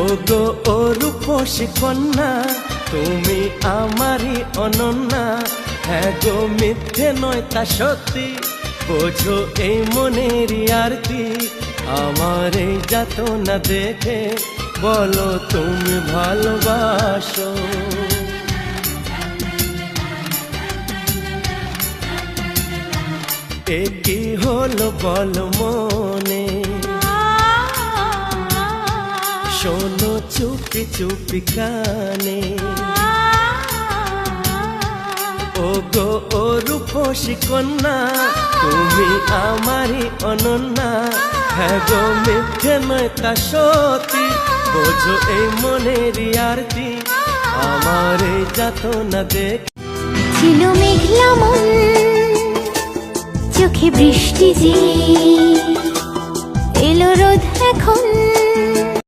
ও গো ও রূপসী কন্যা, তুমি আমারই অনন্যা। হ্যাঁ গো মিথ্যে নয় তা সত্যি, বোঝো এই মনেরই আরতি। আমার এই যাতনা দেখে বলো তুমি ভালোবাসো। এ কি হলো বল মনে, শোনো চুপি চুপি কানে। ও গো ও রূপসী কন্যা, তুমি আমারই অনন্যা। হ্যাঁ গো মিথ্যে নয় তা সত্যি, বোঝো এই মনেরই আরতি। আমার এই যাতনা দেখ। ছিল মেঘলা মন, চোখে বৃষ্টি যে এলো রোদ এখন।